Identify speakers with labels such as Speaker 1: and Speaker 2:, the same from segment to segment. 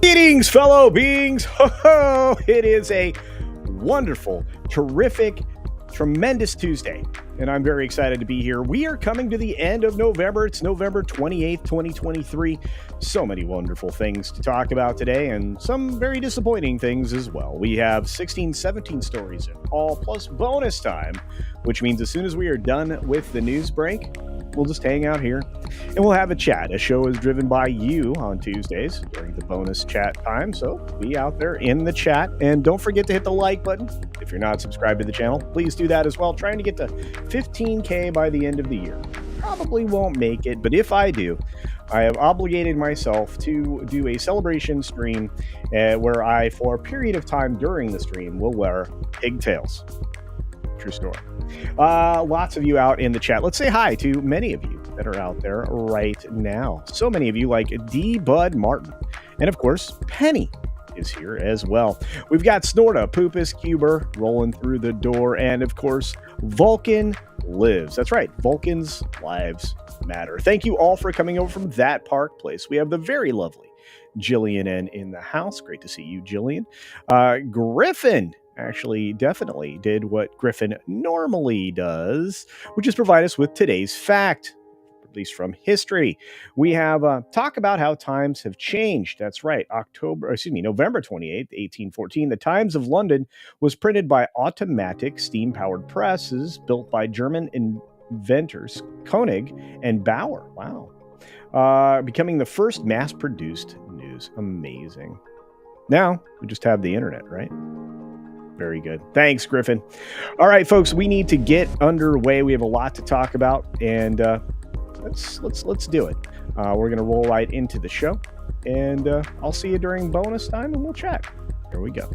Speaker 1: Greetings, fellow beings. Ho ho! It is a wonderful, terrific, tremendous Tuesday, and I'm very excited to be here. We are coming to the end of November. It's November 28th, 2023. So many wonderful things to talk about today, and some very disappointing things as well. We have 16, 17 stories in all, plus bonus time, which means as soon as we are done with the news break, we'll just hang out here and we'll have a chat. A show is driven by you on Tuesdays during the bonus chat time. So be out there in the chat, and don't forget to hit the like button. If you're not subscribed to the channel, please do that as well. Trying to get to 15K by the end of the year. Probably won't make it, but if I do, I have obligated myself to do a celebration stream where I, for a period of time during the stream, will wear pigtails. True story. Lots of you out in the chat. Let's say hi to many of you that are out there right now. So many of you like D. Bud Martin. And of course, Penny is here as well. We've got Snorta, Poopus, Cuber rolling through the door. And of course, Vulcan lives. That's right. Vulcan's lives matter. Thank you all for coming over from that Park Place. We have the very lovely Jillian N in the house. Great to see you, Jillian. Griffin actually definitely did what Griffin normally does, which is provide us with today's fact, at least from history. We have talk about how times have changed. That's right. November 28th, 1814, the Times of London was printed by automatic steam-powered presses built by German inventors Koenig and Bauer. Wow. Becoming the first mass-produced news. Amazing. Now, we just have the internet, right? Very good. Thanks, Griffin. All right, folks, we need to get underway. We have a lot to talk about, and let's do it. We're going to roll right into the show, and I'll see you during bonus time, and we'll chat. Here we go.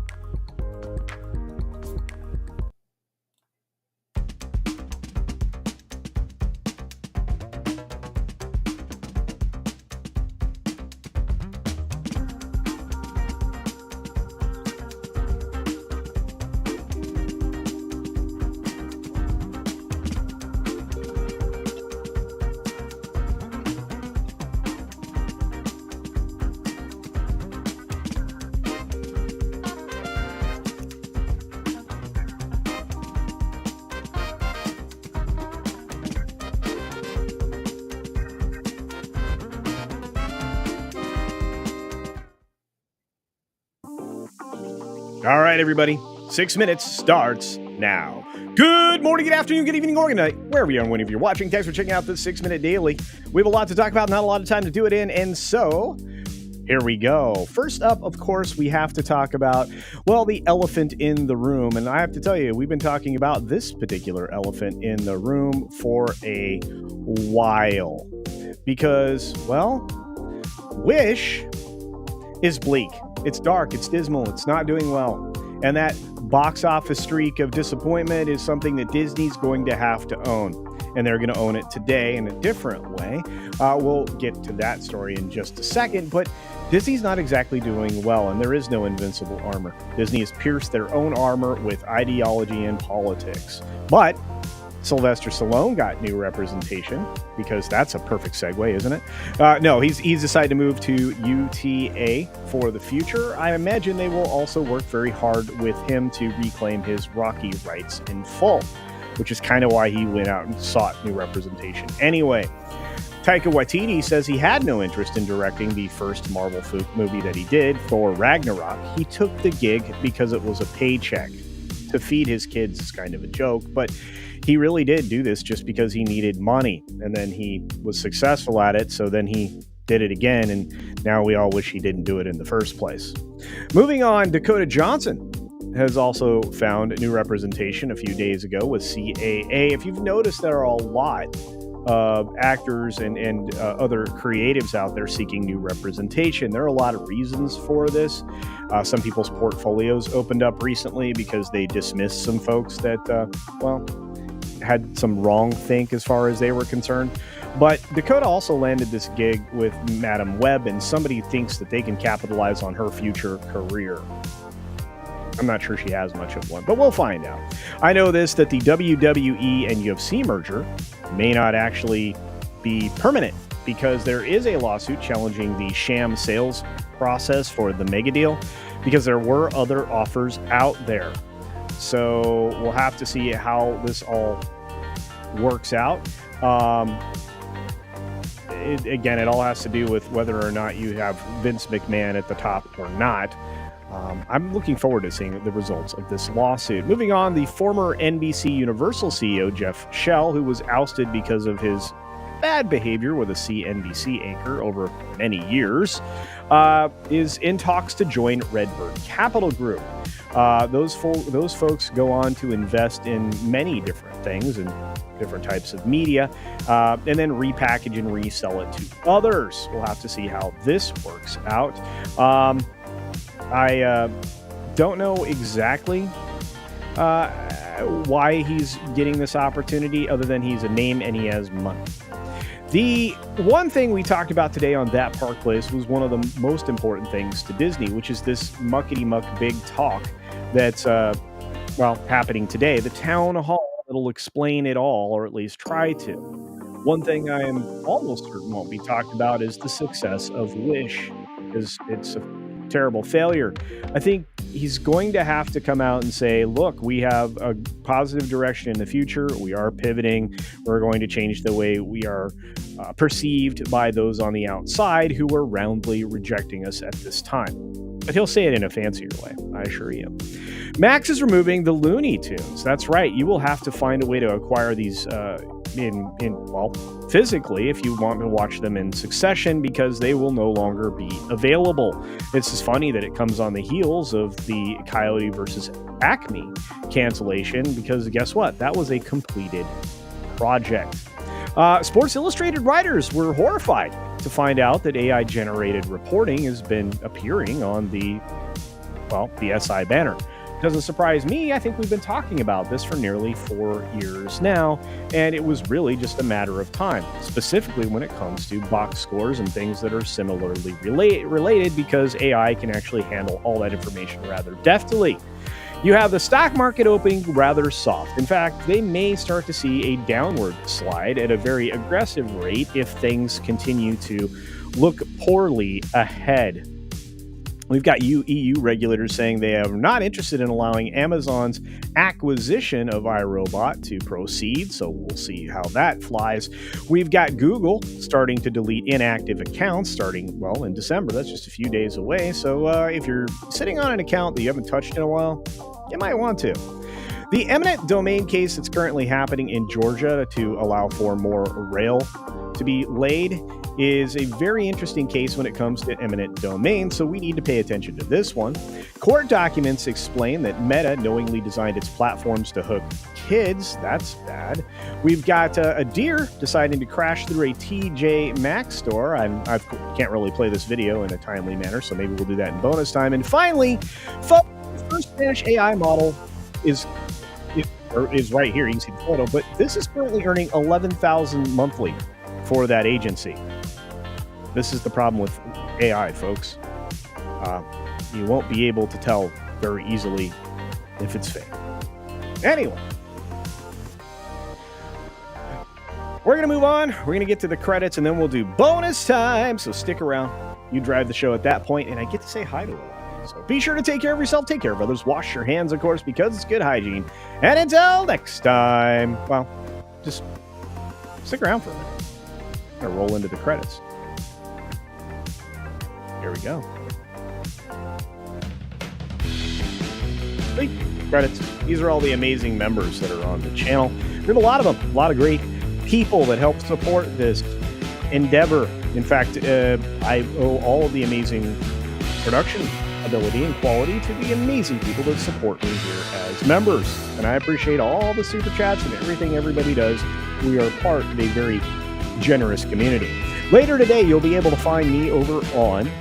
Speaker 1: All right, everybody. 6 minutes starts now. Good morning, good afternoon, good evening, or good night, wherever you are and whenever you're watching. Thanks for checking out this 6 Minute Daily. We have a lot to talk about, not a lot of time to do it in, and so here we go. First up, of course, we have to talk about, well, the elephant in the room. And I have to tell you, we've been talking about this particular elephant in the room for a while. Because, well, Wish is bleak. It's dark, it's dismal, it's not doing well. And that box office streak of disappointment is something that Disney's going to have to own. And they're going to own it today in a different way. We'll get to that story in just a second, but Disney's not exactly doing well, and there is no invincible armor. Disney has pierced their own armor with ideology and politics. But Sylvester Stallone got new representation, because that's a perfect segue, isn't it? No, he's decided to move to UTA for the future. I imagine they will also work very hard with him to reclaim his Rocky rights in full, which is kind of why he went out and sought new representation. Anyway, Taika Waititi says he had no interest in directing the first Marvel movie that he did, Thor Ragnarok. He took the gig because it was a paycheck. To feed his kids is kind of a joke, but he really did do this just because he needed money, and then he was successful at it, so then he did it again, and now we all wish he didn't do it in the first place. Moving on, Dakota Johnson has also found new representation a few days ago with CAA. If you've noticed, there are a lot of actors and other creatives out there seeking new representation. There are a lot of reasons for this. Some people's portfolios opened up recently because they dismissed some folks that, had some wrong think as far as they were concerned. But Dakota also landed this gig with Madam Web, and somebody thinks that they can capitalize on her future career. I'm not sure she has much of one, but we'll find out. I know this, that the WWE and UFC merger may not actually be permanent because there is a lawsuit challenging the sham sales process for the mega deal because there were other offers out there. So we'll have to see how this all works out. Again, it all has to do with whether or not you have Vince McMahon at the top or not. I'm looking forward to seeing the results of this lawsuit. Moving on, the former NBC Universal CEO, Jeff Shell, who was ousted because of his bad behavior with a CNBC anchor over many years, is in talks to join RedBird Capital Group. Those folks go on to invest in many different things and different types of media, and then repackage and resell it to others. We'll have to see how this works out. I don't know exactly why he's getting this opportunity, other than he's a name and he has money. The one thing we talked about today on That Park Place was one of the most important things to Disney, which is this muckety-muck big talk that's, happening today. The town hall that'll explain it all, or at least try to. One thing I am almost certain won't be talked about is the success of Wish, because it's a terrible failure. I think he's going to have to come out and say, look, we have a positive direction in the future. We are pivoting. We're going to change the way we are perceived by those on the outside who are roundly rejecting us at this time. But he'll say it in a fancier way, I assure you. Maxx is removing the Looney Tunes. That's right. You will have to find a way to acquire these physically if you want to watch them in succession, because they will no longer be available. It's just funny that it comes on the heels of the Coyote versus Acme cancellation, because guess what? That was a completed project. Sports Illustrated writers were horrified to find out that AI-generated reporting has been appearing on the SI banner. Doesn't surprise me. I think we've been talking about this for nearly 4 years now, and it was really just a matter of time, specifically when it comes to box scores and things that are similarly related, because AI can actually handle all that information rather deftly. You have the stock market opening rather soft. In fact, they may start to see a downward slide at a very aggressive rate if things continue to look poorly ahead. We've got EU regulators saying they are not interested in allowing Amazon's acquisition of iRobot to proceed, so we'll see how that flies. We've got Google starting to delete inactive accounts starting, in December. That's just a few days away, so if you're sitting on an account that you haven't touched in a while, you might want to. The eminent domain case that's currently happening in Georgia to allow for more rail to be laid is a very interesting case when it comes to eminent domain, so we need to pay attention to this one. Court documents explain that Meta knowingly designed its platforms to hook kids. That's bad. We've got a deer deciding to crash through a TJ Maxx store. I can't really play this video in a timely manner, so maybe we'll do that in bonus time. And finally, folks, the first Spanish AI model is right here. You can see the photo, but this is currently earning $11,000 monthly for that agency. This is the problem with AI, folks. You won't be able to tell very easily if it's fake. Anyway, we're going to move on. We're going to get to the credits, and then we'll do bonus time. So stick around. You drive the show at that point, and I get to say hi to a lot. So be sure to take care of yourself, take care of others, wash your hands, of course, because it's good hygiene. And until next time, just stick around for a minute. I'm going to roll into the credits. Here we go. Bleak credits. These are all the amazing members that are on the channel. We have a lot of them, a lot of great people that help support this endeavor. In fact, I owe all of the amazing production ability and quality to the amazing people that support me here as members. And I appreciate all the super chats and everything everybody does. We are part of a very generous community. Later today, you'll be able to find me over on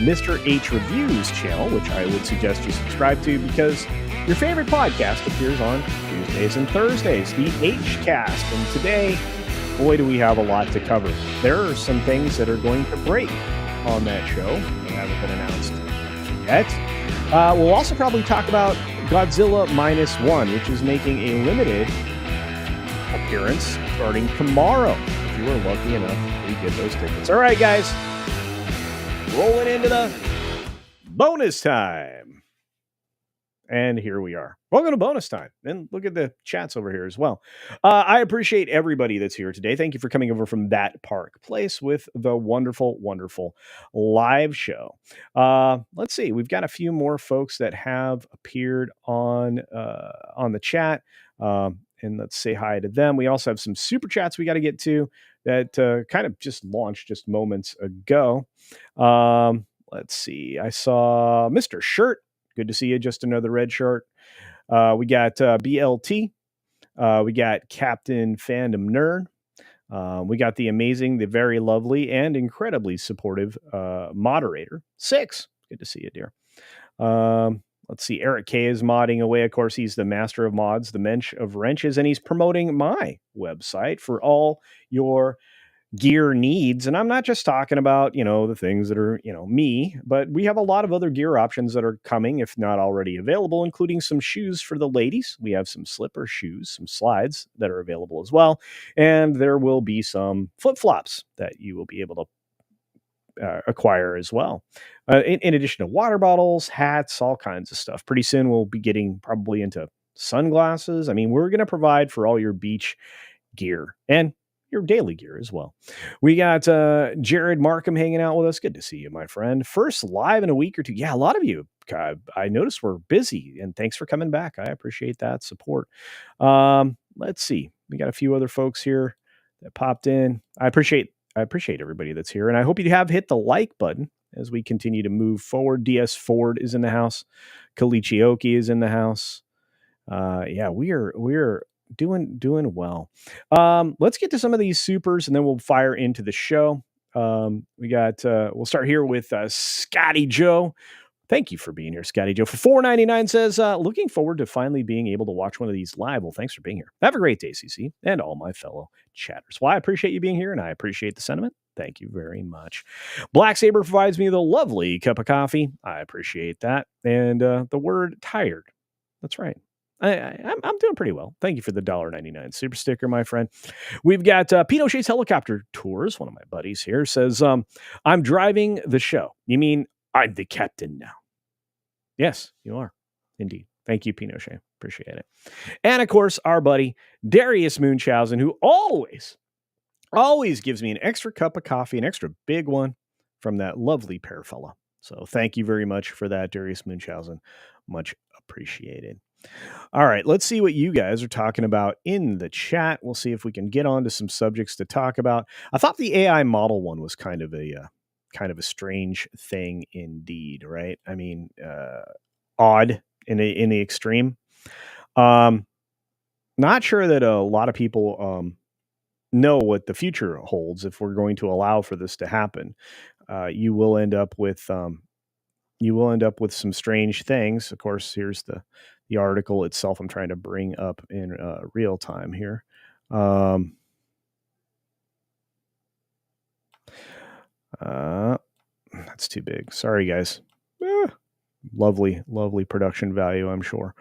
Speaker 1: Mr. H Reviews channel, which I would suggest you subscribe to because your favorite podcast appears on Tuesdays and Thursdays, the H-Cast. And today, boy, do we have a lot to cover. There are some things that are going to break on that show that haven't been announced yet. We'll also probably talk about Godzilla -1, which is making a limited appearance starting tomorrow. If you were lucky enough to get those tickets. All right, guys, rolling into the bonus time. And here we are. Welcome to bonus time. And look at the chats over here as well. I appreciate everybody that's here today. Thank you for coming over from that Park Place with the wonderful, wonderful live show. Let's see. We've got a few more folks that have appeared on the chat. And let's say hi to them. We also have some super chats we got to get to that kind of just launched just moments ago. Let's see. I saw Mr. Shirt. Good to see you. Just another red shirt. We got BLT. We got Captain Fandom Nerd. We got the amazing, the very lovely, and incredibly supportive moderator, Six. Good to see you, dear. Let's see. Eric K is modding away. Of course, he's the master of mods, the mensch of wrenches, and he's promoting my website for all your gear needs. And I'm not just talking about, the things that are, me, but we have a lot of other gear options that are coming, if not already available, including some shoes for the ladies. We have some slipper shoes, some slides that are available as well. And there will be some flip-flops that you will be able to acquire as well. In addition to water bottles, hats, all kinds of stuff. Pretty soon we'll be getting probably into sunglasses. I mean, we're going to provide for all your beach gear and your daily gear as well. We got Jared Markham hanging out with us. Good to see you, my friend. First live in a week or two. Yeah, a lot of you, I noticed, we're busy, and thanks for coming back. I appreciate that support. Let's see. We got a few other folks here that popped in. I appreciate everybody that's here, and I hope you have hit the like button as we continue to move forward. DS Ford is in the house. Kalichioki is in the house. Yeah, we're doing well. Let's get to some of these supers and then we'll fire into the show. We got we'll start here with Scotty Joe. Thank you for being here, Scotty Joe. For $4.99 says, looking forward to finally being able to watch one of these live. Well, thanks for being here. Have a great day, CC, and all my fellow chatters. Well, I appreciate you being here, and I appreciate the sentiment. Thank you very much. Black Saber provides me the lovely cup of coffee. I appreciate that. And the word tired. That's right. I'm doing pretty well. Thank you for the $1.99 super sticker, my friend. We've got Pinochet's Helicopter Tours. One of my buddies here says, I'm driving the show. You mean I'm the captain now? Yes, you are. Indeed. Thank you, Pinochet. Appreciate it. And of course, our buddy Darius Munchausen, who always gives me an extra cup of coffee, an extra big one from that lovely pear fella. So thank you very much for that, Darius Munchausen. Much appreciated. All right, let's see what you guys are talking about in the chat. We'll see if we can get on to some subjects to talk about. I thought the AI model one was kind of a strange thing indeed, right? I mean, odd in the extreme. Not sure that a lot of people know what the future holds if we're going to allow for this to happen. You will end up with some strange things. Of course, here's the article itself I'm trying to bring up in real time here. That's too big. Sorry, guys. Lovely production value, I'm sure.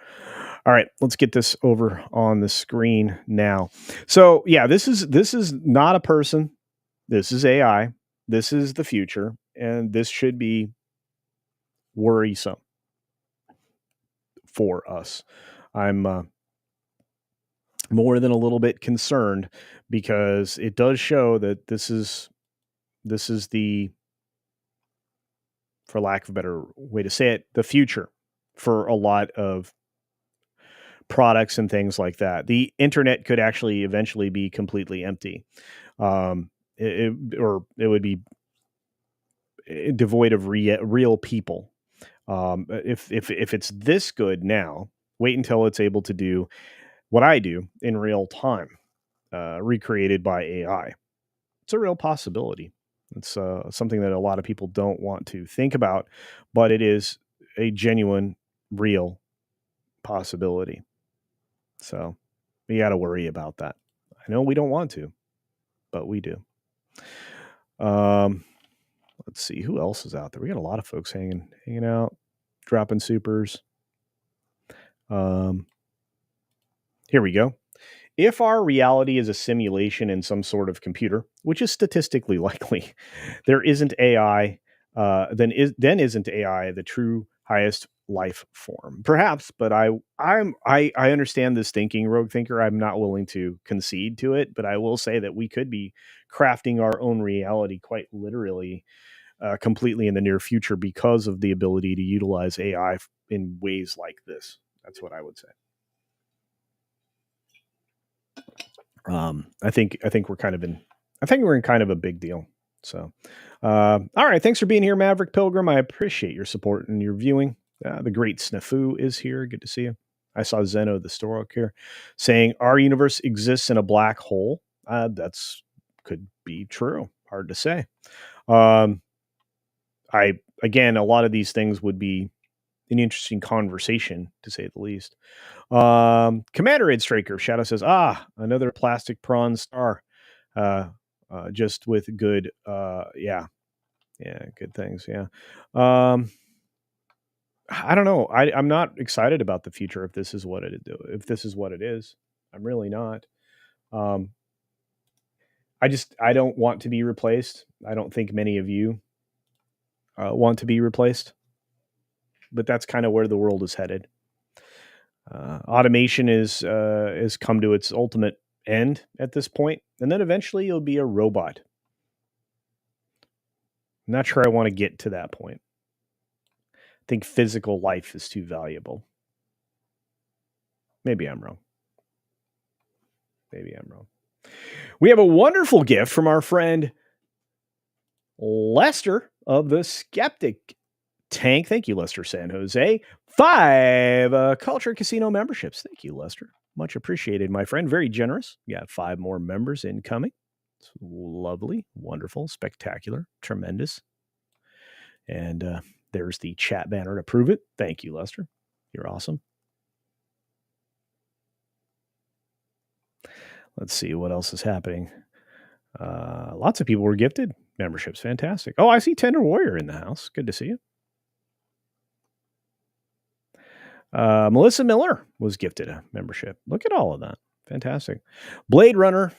Speaker 1: All right, let's get this over on the screen now. So yeah, this is not a person. This is AI. This is the future, and this should be worrisome for us. I'm more than a little bit concerned because it does show that this is the, for lack of a better way to say it, the future for a lot of products and things like that. The internet could actually eventually be completely empty. It would be devoid of real people. If it's this good now, wait until it's able to do what I do in real time, recreated by AI. It's a real possibility. It's something that a lot of people don't want to think about, but it is a genuine, real possibility. So we got to worry about that. I know we don't want to, but we do. Let's see who else is out there. We got a lot of folks hanging out, dropping supers. Here we go. if our reality is a simulation in some sort of computer, which is statistically likely, there isn't AI. Then isn't AI the true highest life form? Perhaps, but I understand this thinking, Rogue Thinker. I'm not willing to concede to it, but I will say that we could be crafting our own reality quite literally, completely in the near future because of the ability to utilize AI in ways like this. That's what I would say. I think we're in kind of a big deal. So, all right. Thanks for being here, Maverick Pilgrim. I appreciate your support and your viewing. The great Snafu is here. Good to see you. I saw Zeno the Stork here saying our universe exists in a black hole. That's could be true. Hard to say. Again, a lot of these things would be an interesting conversation, to say the least. Commander Ed Straker Shadow says, another plastic prawn star. Just with good, good things. Yeah. I don't know. I'm not excited about the future if this is what if this is what it is. I'm really not. I don't want to be replaced. I don't think many of you want to be replaced, but that's kind of where the world is headed. Automation is come to its ultimate end at this point, and then eventually you'll be a robot. I'm not sure I want to get to that point. I think physical life is too valuable. Maybe I'm wrong. We have a wonderful gift from our friend Lester of the Skeptic Tank. Thank you, Lester San Jose. 5 Culture Casino memberships. Thank you, Lester. Much appreciated, my friend. Very generous. We got 5 more members incoming. It's lovely, wonderful, spectacular, tremendous. And there's the chat banner to prove it. Thank you, Lester. You're awesome. Let's see what else is happening. Lots of people were gifted memberships. Fantastic. Oh, I see Tender Warrior in the house. Good to see you. Melissa Miller was gifted a membership. Look at all of that. Fantastic. Blade Runner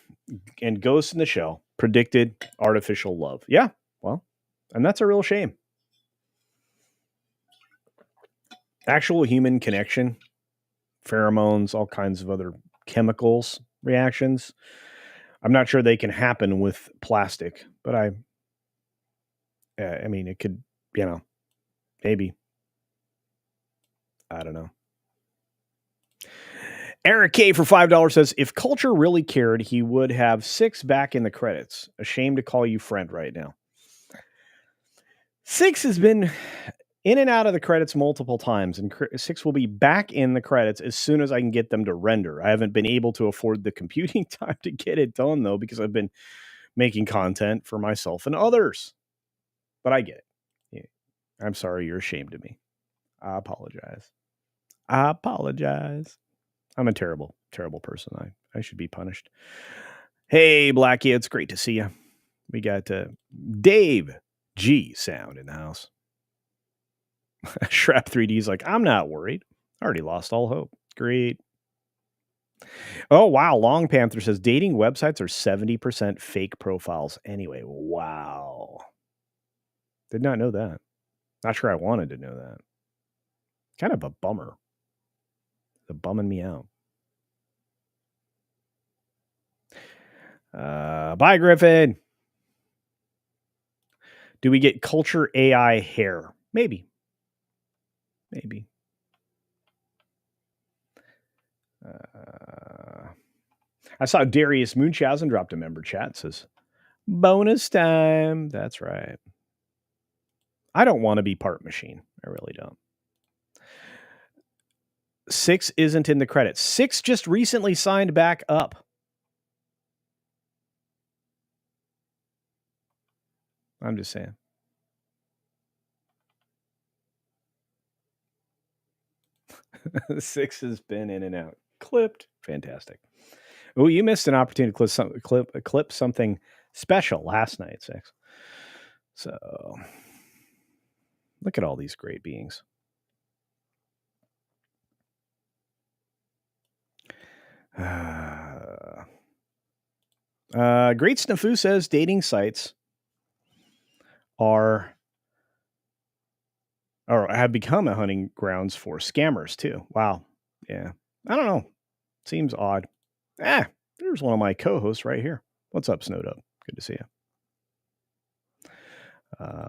Speaker 1: and Ghost in the Shell predicted artificial love. Yeah, well, and that's a real shame. Actual human connection, pheromones, all kinds of other chemicals, reactions. I'm not sure they can happen with plastic, but I mean, it could, maybe. I don't know. Eric K for $5 says, if Culture really cared, he would have 6 back in the credits. Ashamed to call you friend right now. 6 has been in and out of the credits multiple times, and 6 will be back in the credits as soon as I can get them to render. I haven't been able to afford the computing time to get it done, though, because I've been making content for myself and others. But I get it. Yeah. I'm sorry you're ashamed of me. I apologize. I'm a terrible, terrible person. I should be punished. Hey, Blackie, it's great to see you. We got Dave G Sound in the house. Shrap 3D's like, I'm not worried. I already lost all hope. Great. Oh, wow. Long Panther says dating websites are 70% fake profiles anyway. Wow. Did not know that. Not sure I wanted to know that. Kind of a bummer. They're bumming me out. Bye, Griffin. Do we get Culture AI hair? Maybe. I saw Darius Munchausen dropped a member chat. Says, bonus time. That's right. I don't want to be part machine. I really don't. 6 isn't in the credits. 6 just recently signed back up. I'm just saying. Six has been in and out. Clipped. Fantastic. Oh, you missed an opportunity to clip something special last night, 6. So look at all these great beings. Great Snafu says dating sites are or have become a hunting grounds for scammers too. Wow. Yeah. I don't know. Seems odd. There's one of my co-hosts right here. What's up, Snowed Up? Good to see you.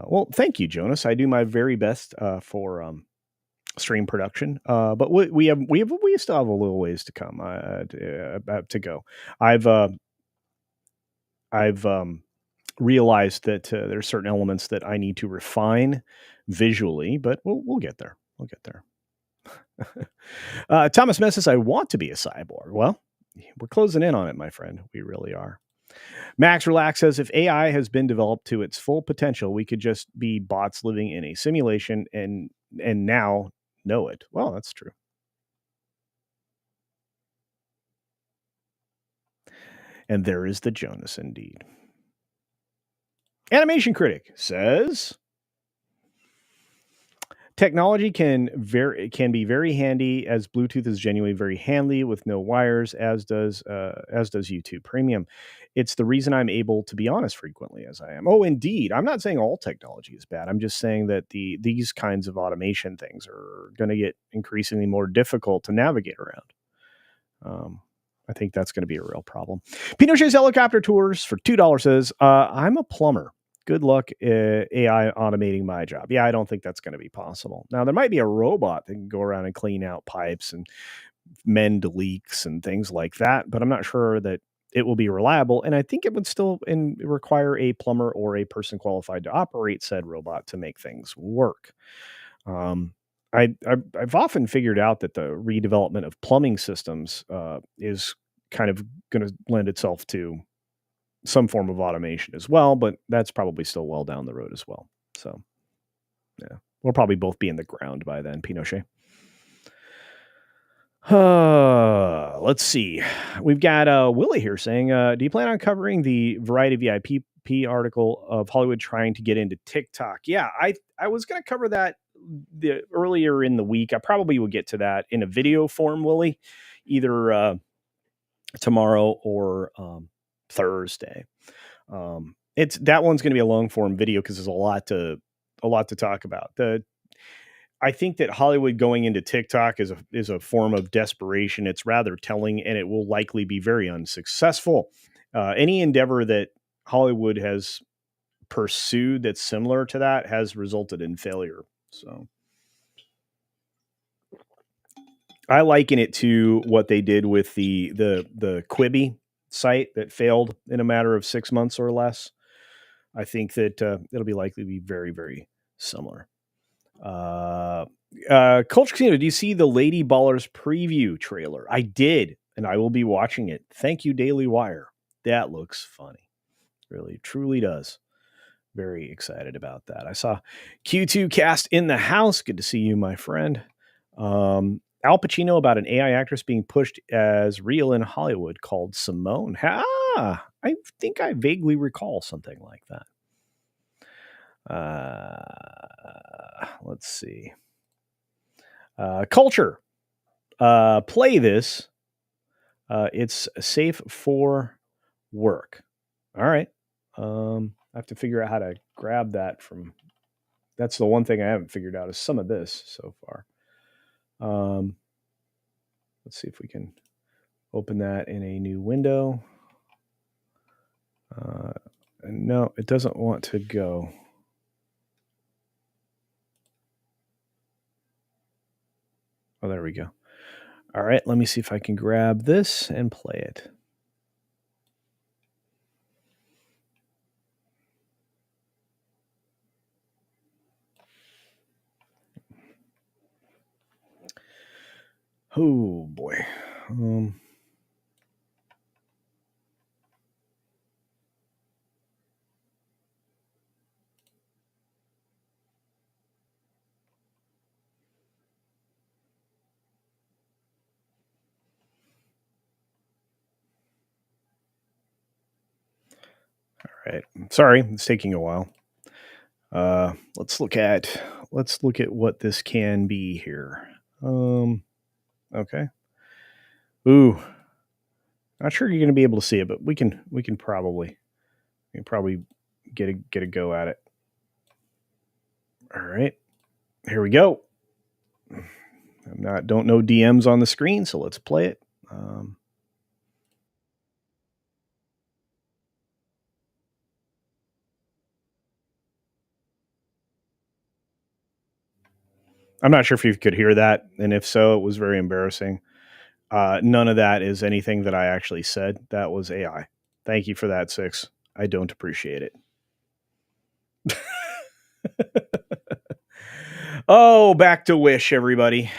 Speaker 1: Well, thank you, Jonas. I do my very best for stream production, but we still have a little ways to come to go. I've realized that there's certain elements that I need to refine visually, but we'll get there. We'll get there. Thomas Messis, I want to be a cyborg. Well, we're closing in on it, my friend. We really are. Max Relax says if AI has been developed to its full potential, we could just be bots living in a simulation and now know it. Well, that's true. And there is the Jonas indeed. Animation Critic says technology can be very handy, as Bluetooth is genuinely very handy with no wires, as does YouTube Premium. It's the reason I'm able to be honest frequently as I am. Oh, indeed. I'm not saying all technology is bad. I'm just saying that these kinds of automation things are going to get increasingly more difficult to navigate around. I think that's going to be a real problem. Pinochet's Helicopter Tours for $2 says, I'm a plumber. Good luck AI automating my job. Yeah, I don't think that's going to be possible. Now, there might be a robot that can go around and clean out pipes and mend leaks and things like that, but I'm not sure that it will be reliable. And I think it would still require a plumber or a person qualified to operate said robot to make things work. I've often figured out that the redevelopment of plumbing systems is kind of going to lend itself to some form of automation as well, but that's probably still well down the road as well. So, yeah, we'll probably both be in the ground by then, Pinochet. Let's see. We've got Willie here saying, do you plan on covering the Variety VIP article of Hollywood trying to get into TikTok? Yeah, I was going to cover that earlier in the week. I probably will get to that in a video form, Willie, either tomorrow or Thursday. It's that one's going to be a long form video because there's a lot to talk about. I think that Hollywood going into TikTok is a form of desperation. It's rather telling, and it will likely be very unsuccessful. Any endeavor that Hollywood has pursued that's similar to that has resulted in failure. So I liken it to what they did with the Quibi site that failed in a matter of 6 months or less. I think that it'll be likely to be very, very similar. Culture Casino, do you see the Lady Ballers preview trailer? I did, and I will be watching it. Thank you, Daily Wire. That looks funny. Really, truly does. Very excited about that. I saw Q2 cast in the house. Good to see you, my friend. Al Pacino about an AI actress being pushed as real in Hollywood called Simone. I think I vaguely recall something like that. Let's see. Culture. Play this. It's safe for work. All right. I have to figure out how to grab that from. That's the one thing I haven't figured out is some of this so far. Let's see if we can open that in a new window. No, it doesn't want to go. Oh, there we go. All right, let me see if I can grab this and play it. Oh, boy. All right. Sorry, it's taking a while. Let's look at what this can be here. Okay. Ooh. Not sure you're going to be able to see it, but we can probably get a go at it. All right, here we go. Don't know DMs on the screen, so let's play it. I'm not sure if you could hear that, and if so, it was very embarrassing. None of that is anything that I actually said. That was AI. Thank you for that, Six. I don't appreciate it. Oh, back to Wish, everybody.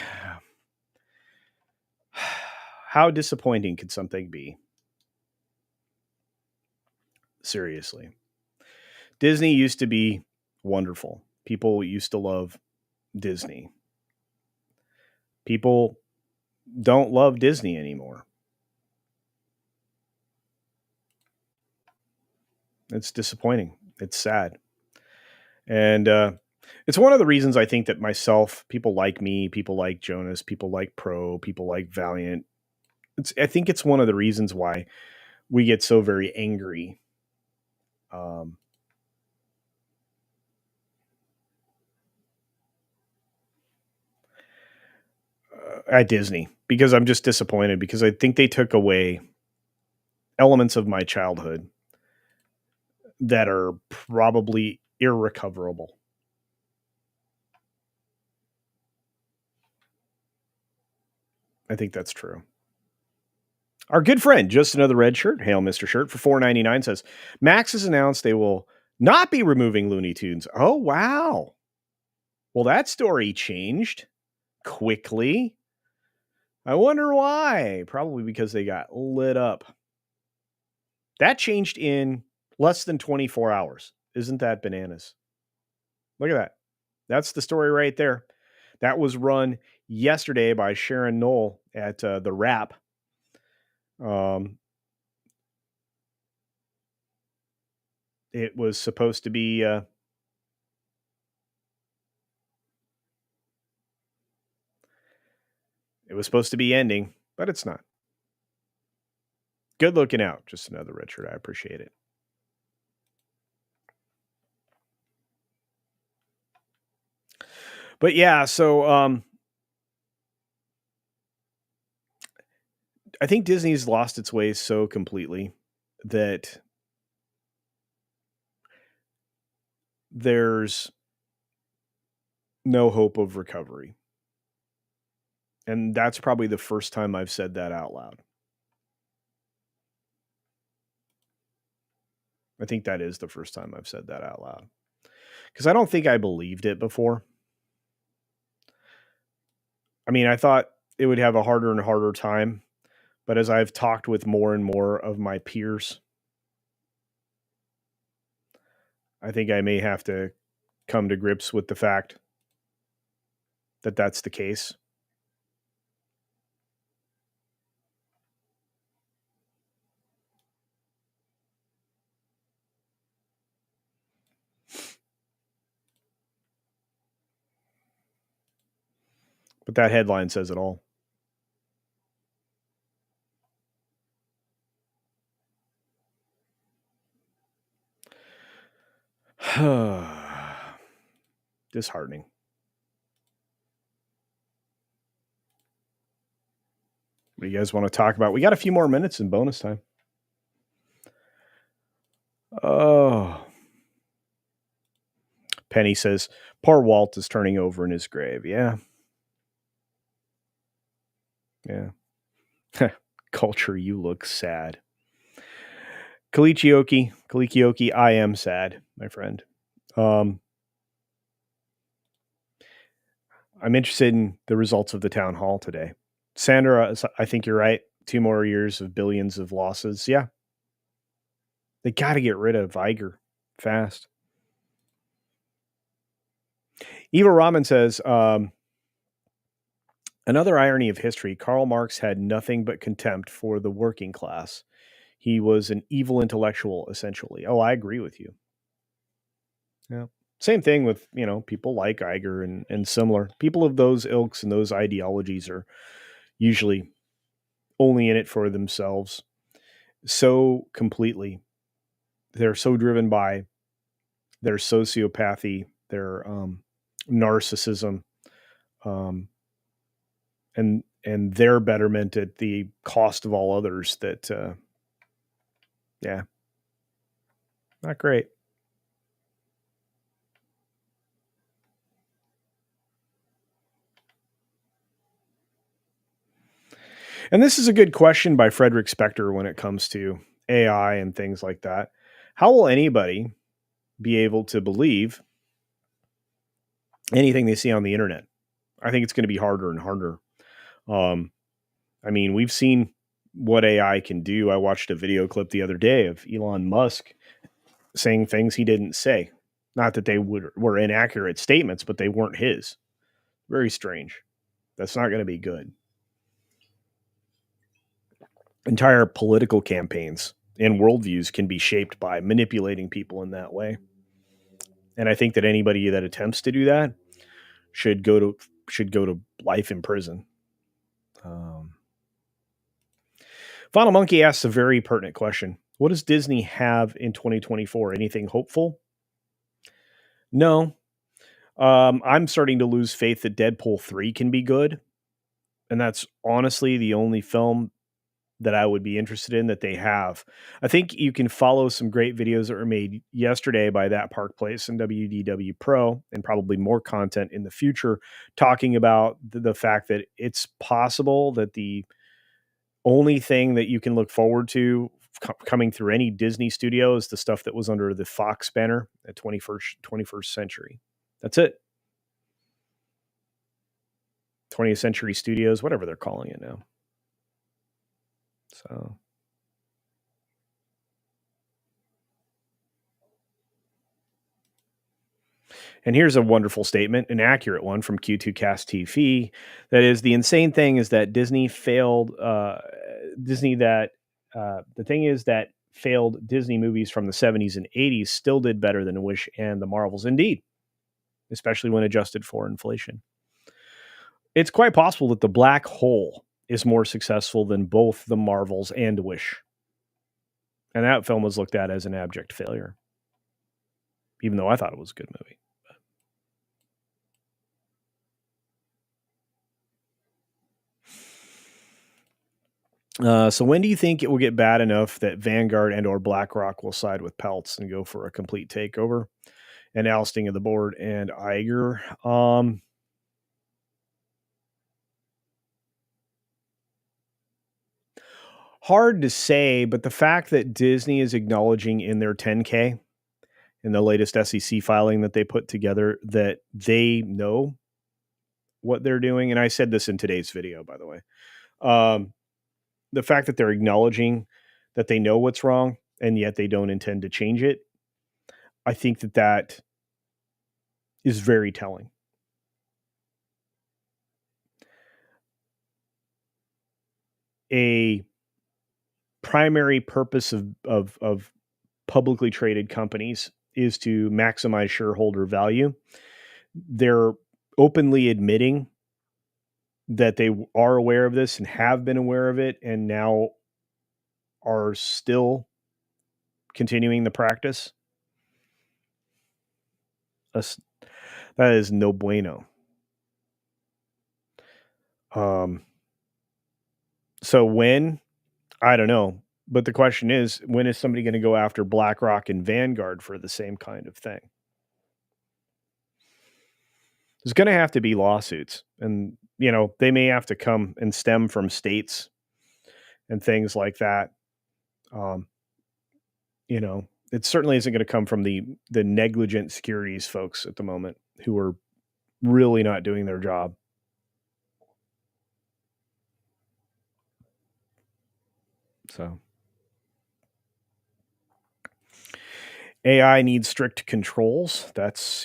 Speaker 1: How disappointing could something be? Seriously. Disney used to be wonderful. People used to love Disney. People don't love Disney anymore. It's disappointing. It's sad. And it's one of the reasons I think that people like me, people like Jonas, people like Pro, people like Valiant. I think it's one of the reasons why we get so very angry at Disney, because I'm just disappointed, because I think they took away elements of my childhood that are probably irrecoverable. I think that's true. Our good friend, just another red shirt, hail Mr. Shirt, for $4.99 says, Maxx has announced they will not be removing Looney Tunes. Oh, wow. Well, that story changed quickly. I wonder why. Probably because they got lit up. That changed in less than 24 hours. Isn't that bananas? Look at that. That's the story right there. That was run yesterday by Sharon Knoll at The Wrap. It was supposed to be ending, but it's not. Good looking out. Just another Richard. I appreciate it. But yeah, so I think Disney's lost its way so completely that there's no hope of recovery. And that's probably the first time I've said that out loud. I think that is the first time I've said that out loud. Because I don't think I believed it before. I mean, I thought it would have a harder and harder time. But as I've talked with more and more of my peers, I think I may have to come to grips with the fact that that's the case. But that headline says it all. Disheartening. What do you guys want to talk about? We got a few more minutes in bonus time. Oh. Penny says, poor Walt is turning over in his grave. Yeah. Yeah. Culture, you look sad. Kalikioki, I am sad, my friend. I'm interested in the results of the town hall today. Sandra, I think you're right. 2 more years of billions of losses. Yeah. They got to get rid of Iger fast. Eva Rahman says, another irony of history, Karl Marx had nothing but contempt for the working class. He was an evil intellectual, essentially. Oh, I agree with you. Yeah. Same thing with, people like Iger and similar. People of those ilks and those ideologies are usually only in it for themselves. so completely. They're so driven by their sociopathy, their narcissism, um, and their betterment at the cost of all others. That yeah, not great. And this is a good question by Frederick Spector when it comes to AI and things like that. How will anybody be able to believe anything they see on the internet? I think it's going to be harder and harder. Um, I mean, we've seen what AI can do. I watched a video clip the other day of Elon Musk saying things he didn't say. Not that they were inaccurate statements, but they weren't his. Very strange. That's not going to be good. Entire political campaigns and worldviews can be shaped by manipulating people in that way. And I think that anybody that attempts to do that should go to life in prison. Final Monkey asks a very pertinent question. What does Disney have in 2024? Anything hopeful? No. I'm starting to lose faith that Deadpool 3 can be good. And that's honestly the only film that I would be interested in that they have. I think you can follow some great videos that were made yesterday by That Park Place and WDW Pro, and probably more content in the future, talking about the fact that it's possible that the only thing that you can look forward to coming through any Disney studio is the stuff that was under the Fox banner at 21st Century. That's it. 20th Century Studios, whatever they're calling it now. So, and here's a wonderful statement, an accurate one from Q2 Cast TV. That is, the insane thing is that Disney failed. The thing is that failed Disney movies from the 70s and 80s still did better than Wish and the Marvels. Indeed, especially when adjusted for inflation. It's quite possible that The Black Hole is more successful than both the Marvels and Wish. And that film was looked at as an abject failure, even though I thought it was a good movie. So when do you think it will get bad enough that Vanguard and or BlackRock will side with Peltz and go for a complete takeover and ousting of the board and Iger? Hard to say, but the fact that Disney is acknowledging in their 10K, in the latest SEC filing that they put together, that they know what they're doing. And I said this in today's video, by the way. The fact that they're acknowledging that they know what's wrong and yet they don't intend to change it, I think that is very telling. A primary purpose of publicly traded companies is to maximize shareholder value. They're openly admitting that they are aware of this and have been aware of it and now are still continuing the practice. That is no bueno. So when, I don't know, but the question is, when is somebody going to go after BlackRock and Vanguard for the same kind of thing? There's going to have to be lawsuits, and they may have to come and stem from states and things like that. It certainly isn't going to come from the negligent securities folks at the moment who are really not doing their job. So AI needs strict controls.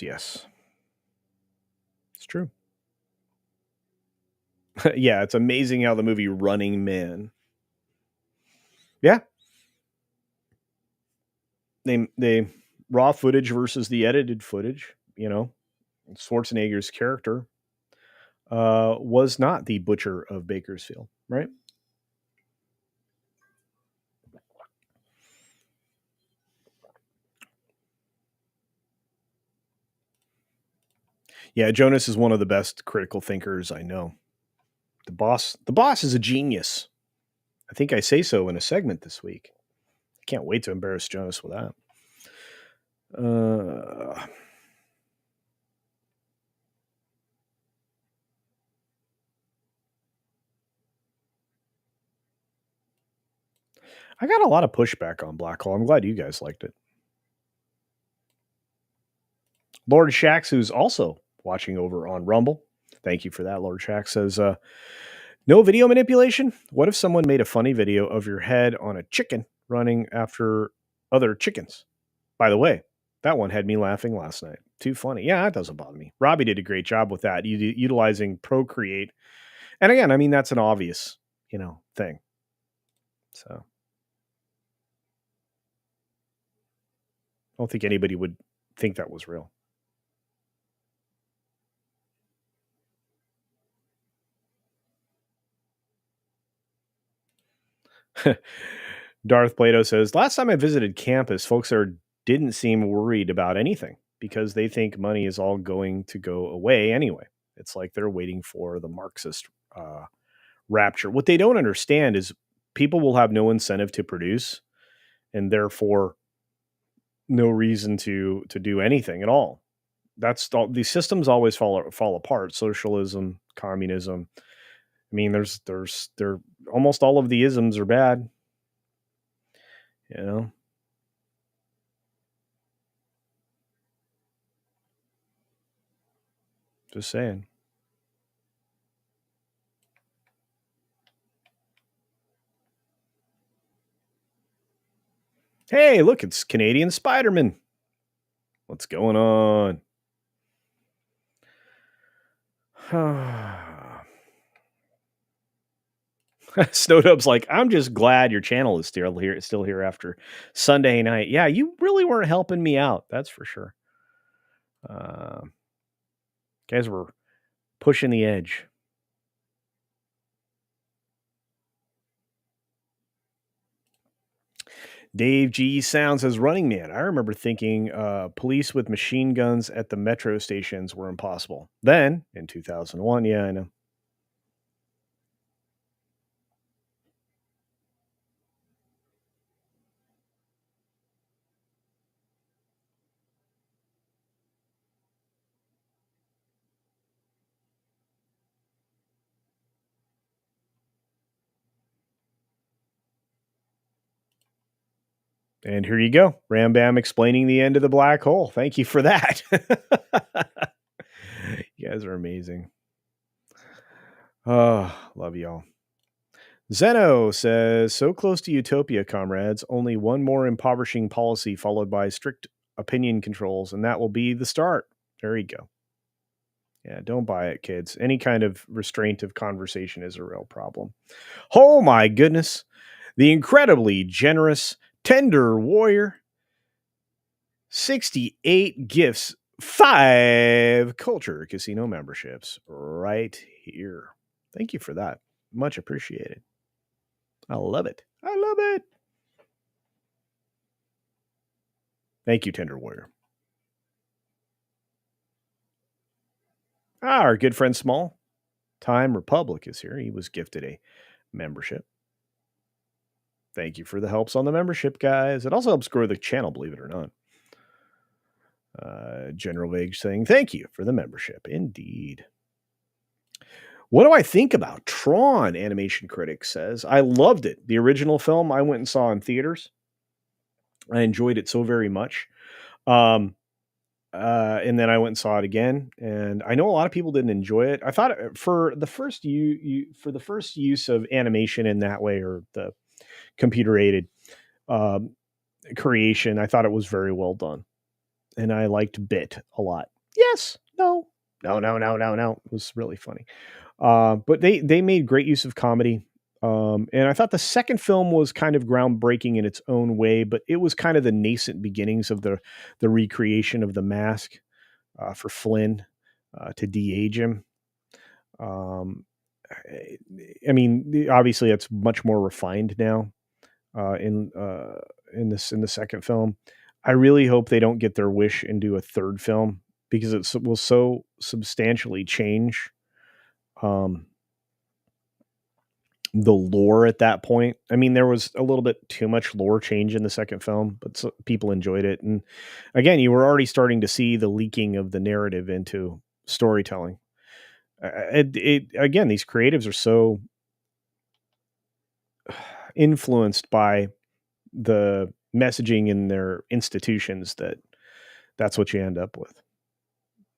Speaker 1: Yes. It's true. Yeah, it's amazing how the movie Running Man. Yeah. They raw footage versus the edited footage, Schwarzenegger's character was not the butcher of Bakersfield, right? Yeah, Jonas is one of the best critical thinkers I know. The boss is a genius. I think I say so in a segment this week. I can't wait to embarrass Jonas with that. Uh, I got a lot of pushback on Black Hole. I'm glad you guys liked it. Lord Shax, who's also watching over on Rumble. Thank you for that. Lord Shax says, no video manipulation? What if someone made a funny video of your head on a chicken running after other chickens? By the way, that one had me laughing last night. Too funny. Yeah, that doesn't bother me. Robbie did a great job with that, utilizing Procreate. And again, I mean, that's an obvious, thing. So I don't think anybody would think that was real. Darth Plato says, last time I visited campus, folks there didn't seem worried about anything because they think money is all going to go away anyway. It's like they're waiting for the Marxist rapture. What they don't understand is people will have no incentive to produce and therefore no reason to do anything at all. That's all. These systems always fall apart. Socialism, communism. I mean, there almost all of the isms are bad. You know, just saying. Hey, look, it's Canadian Spider-Man. What's going on? Snowdub's like, I'm just glad your channel is still here after Sunday night. Yeah, you really weren't helping me out. That's for sure. Guys were pushing the edge. Dave G Sounds as Running Man. I remember thinking police with machine guns at the metro stations were impossible. Then, in 2001, yeah, I know. And here you go. Ram Bam explaining the end of the black hole. Thank you for that. You guys are amazing. Oh, love y'all. Zeno says, so close to utopia, comrades. Only one more impoverishing policy followed by strict opinion controls, and that will be the start. There you go. Yeah, don't buy it, kids. Any kind of restraint of conversation is a real problem. Oh my goodness. The incredibly generous, tender warrior. 68 gifts, 5 culture casino memberships right here. Thank you for that. Much appreciated. I love it. I love it. Thank you, Tender Warrior. Our good friend Small Time Republic is here. He was gifted a membership. Thank you for the helps on the membership, guys. It also helps grow the channel, believe it or not. General Vague saying, thank you for the membership. Indeed. What do I think about Tron? Animation Critic says, I loved it. The original film I went and saw in theaters. I enjoyed it so very much. And then I went and saw it again, and I know a lot of people didn't enjoy it. I thought for the first use of animation in that way, or the computer aided creation, I thought it was very well done, and I liked Bit a lot. Yes, no. It was really funny. But they made great use of comedy. And I thought the second film was kind of groundbreaking in its own way, but it was kind of the nascent beginnings of the recreation of the mask for Flynn to de-age him. I mean, obviously, it's much more refined now in the second film. I really hope they don't get their wish and do a third film because it will so substantially change um, the lore at that point. I mean, there was a little bit too much lore change in the second film, but people enjoyed it. And again, you were already starting to see the leaking of the narrative into storytelling. Again, these creatives are so influenced by the messaging in their institutions that that's what you end up with.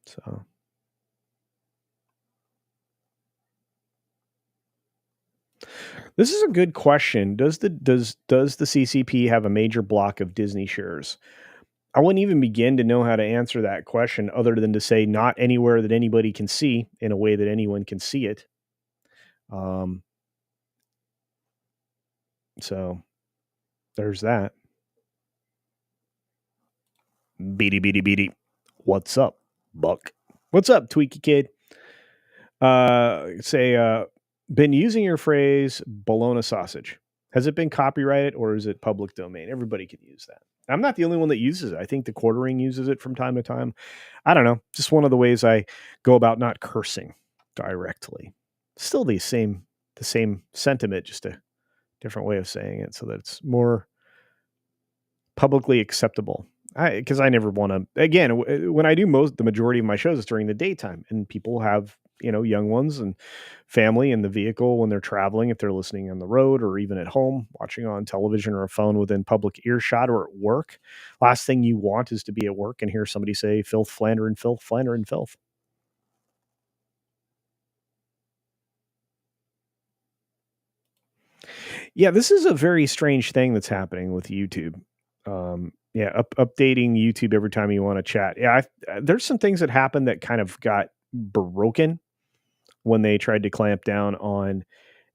Speaker 1: So this is a good question. Does the CCP have a major block of Disney shares? I wouldn't even begin to know how to answer that question other than to say not anywhere that anybody can see in a way that anyone can see it. Um, so there's that. Beady beady beady. What's up, Buck? What's up, Tweaky Kid? Been using your phrase bologna sausage. Has it been copyrighted or is it public domain? Everybody can use that. I'm not the only one that uses it. I think the Quartering uses it from time to time. I don't know. Just one of the ways I go about not cursing directly. Still the same sentiment, just a different way of saying it so that it's more publicly acceptable. Because I never want to. Again, when I do the majority of my shows is during the daytime, and people have young ones and family in the vehicle when they're traveling, if they're listening on the road or even at home, watching on television or a phone within public earshot or at work. Last thing you want is to be at work and hear somebody say filth, flander, and filth, flander, and filth. Yeah, this is a very strange thing that's happening with YouTube. Updating YouTube every time you want to chat. Yeah, there's some things that happened that kind of got broken when they tried to clamp down on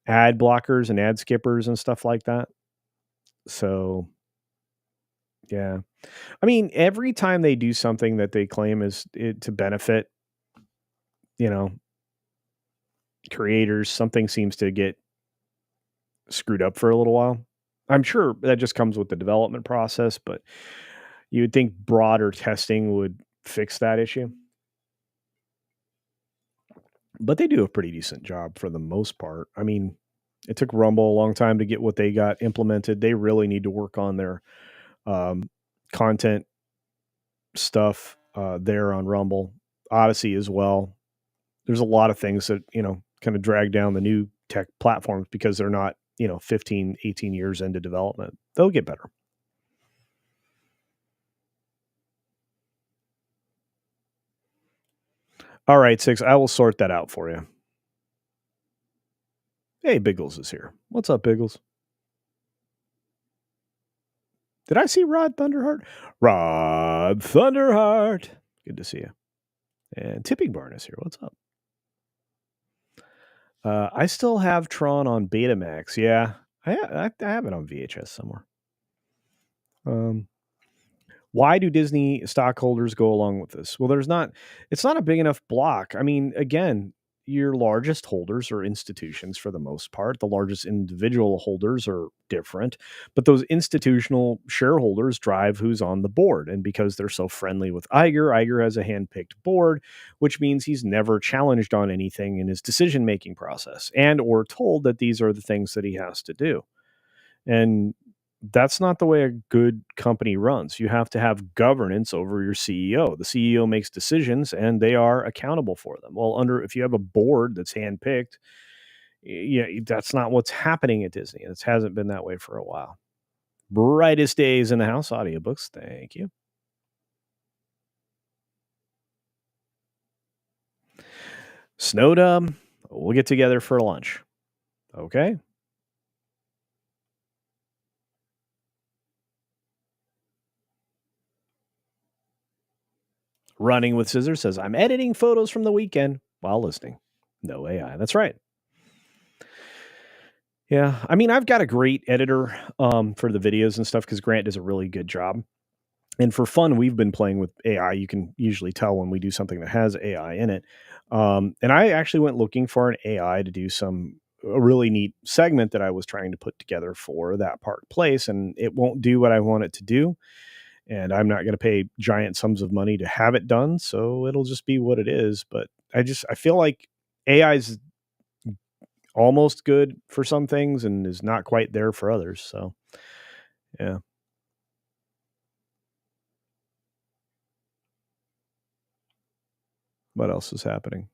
Speaker 1: ad blockers and ad skippers and stuff like that. So, yeah. I mean, every time they do something that they claim is to benefit, you know, creators, something seems to get screwed up for a little while. I'm sure that just comes with the development process, but you would think broader testing would fix that issue. But they do a pretty decent job for the most part. I mean, it took Rumble a long time to get what they got implemented. They really need to work on their content stuff there on Rumble, Odysee as well. There's a lot of things that, kind of drag down the new tech platforms because they're not, 15, 18 years into development. They'll get better. All right, Six, I will sort that out for you. Hey, Biggles is here. What's up, Biggles? Did I see Rod Thunderheart? Rod Thunderheart. Good to see you. And Tipping Barn is here. What's up? I still have Tron on Betamax. Yeah, I have it on VHS somewhere. Why do Disney stockholders go along with this? Well, it's not a big enough block. I mean, again, your largest holders are institutions for the most part. The largest individual holders are different, but those institutional shareholders drive who's on the board. And because they're so friendly with Iger has a handpicked board, which means he's never challenged on anything in his decision-making process and or told that these are the things that he has to do. And that's not the way a good company runs. You have to have governance over your CEO. The CEO makes decisions and they are accountable for them. Well, if you have a board that's handpicked, that's not what's happening at Disney. It hasn't been that way for a while. Brightest Days in the House audiobooks. Thank you. Snowdub, we'll get together for lunch. Okay. Running with Scissors says, I'm editing photos from the weekend while listening. No AI. That's right. Yeah. I mean, I've got a great editor for the videos and stuff because Grant does a really good job. And for fun, we've been playing with AI. You can usually tell when we do something that has AI in it. And I actually went looking for an AI to do a really neat segment that I was trying to put together for that park place. And it won't do what I want it to do. and I'm not going to pay giant sums of money to have it done. So it'll just be what it is. But I feel like AI is almost good for some things and is not quite there for others. So, yeah. What else is happening?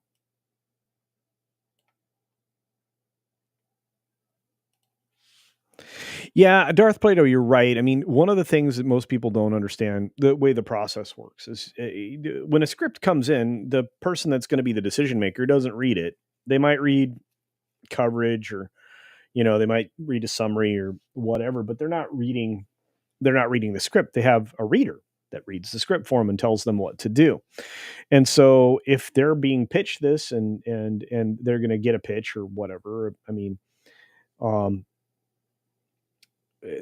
Speaker 1: Yeah, Darth Plato, you're right. I mean, one of the things that most people don't understand the way the process works is when a script comes in, the person that's going to be the decision maker doesn't read it. They might read coverage or, they might read a summary or whatever, but they're not reading the script. They have a reader that reads the script for them and tells them what to do. And so if they're being pitched this and they're going to get a pitch or whatever, I mean,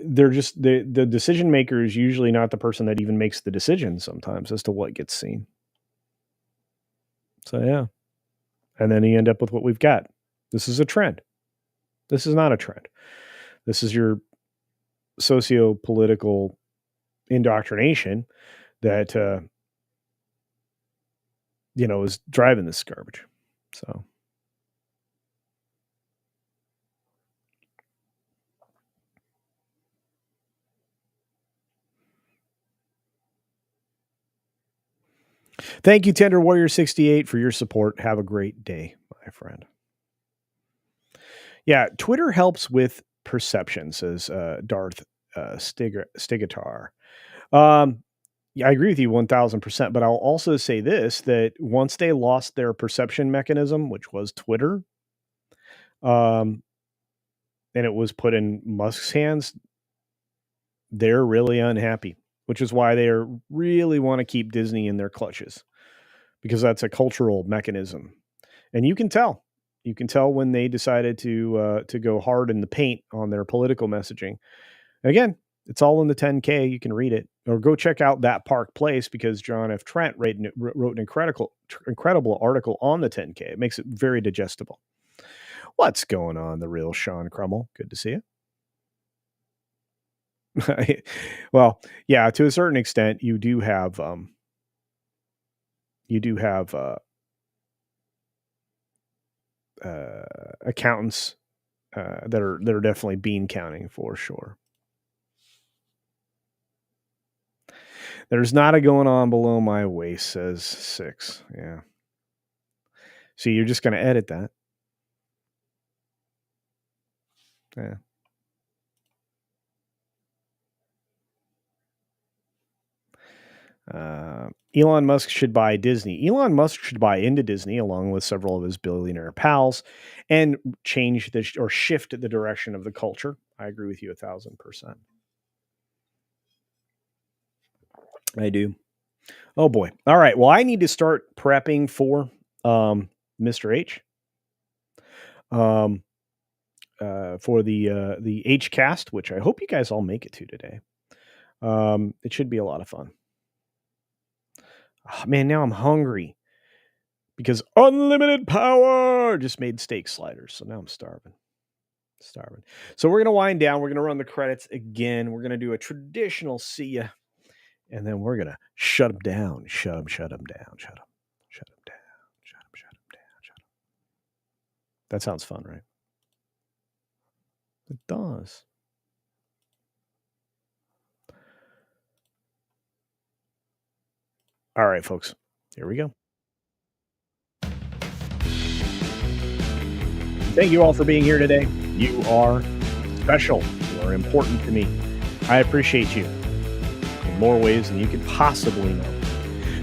Speaker 1: they're just the decision maker is usually not the person that even makes the decision sometimes as to what gets seen. So yeah. And then you end up with what we've got. This is a trend. This is not a trend. This is your socio-political indoctrination that is driving this garbage. So thank you, Tender Warrior 68, for your support. Have a great day, my friend. Yeah, Twitter helps with perception, says Darth Stigatar. Yeah, I agree with you 1000%, but I'll also say this, that once they lost their perception mechanism, which was Twitter, and it was put in Musk's hands, they're really unhappy, which is why they really want to keep Disney in their clutches, because that's a cultural mechanism. And you can tell when they decided to go hard in the paint on their political messaging. And again, it's all in the 10K. You can read it or go check out That Park Place, because John F. Trent wrote an incredible article on the 10K. It makes it very digestible. What's going on, the real Sean Crummell? Good to see you. Well, yeah, to a certain extent, you do have accountants that are definitely bean counting for sure. There's not a going on below my waist, says 6. Yeah. See, you're just going to edit that. Yeah. Elon Musk should buy Disney. Elon Musk should buy into Disney along with several of his billionaire pals and change or shift the direction of the culture. I agree with you 1000%. I do. Oh boy. All right. Well, I need to start prepping for Mr. H. For the H cast, which I hope you guys all make it to today. It should be a lot of fun. Oh, man, now I'm hungry because unlimited power just made steak sliders. So now I'm starving. So we're going to wind down. We're going to run the credits again. We're going to do a traditional see ya. And then we're going to shut them down. Shut them down. That sounds fun, right? It does. All right, folks. Here we go. Thank you all for being here today. You are special. You are important to me. I appreciate you in more ways than you could possibly know.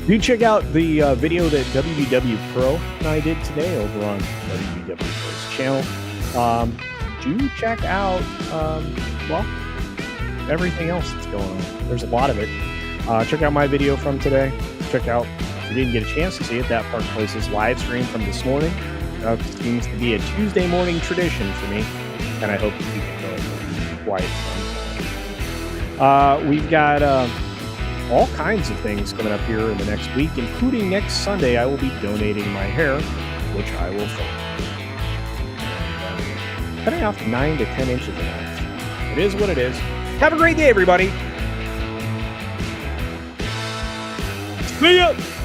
Speaker 1: Do check out the video that WDW Pro and I did today over on WDW Pro's channel. Do check out, everything else that's going on. There's a lot of it. Check out my video from today. Check out, if you didn't get a chance to see it, That Park Place's live stream from this morning. It seems to be a Tuesday morning tradition for me, and I hope you keep it going quite fun. We've got all kinds of things coming up here in the next week, including next Sunday. I will be donating my hair, which I will film. Cutting off 9 to 10 inches of it. It is what it is. Have a great day, everybody. See ya.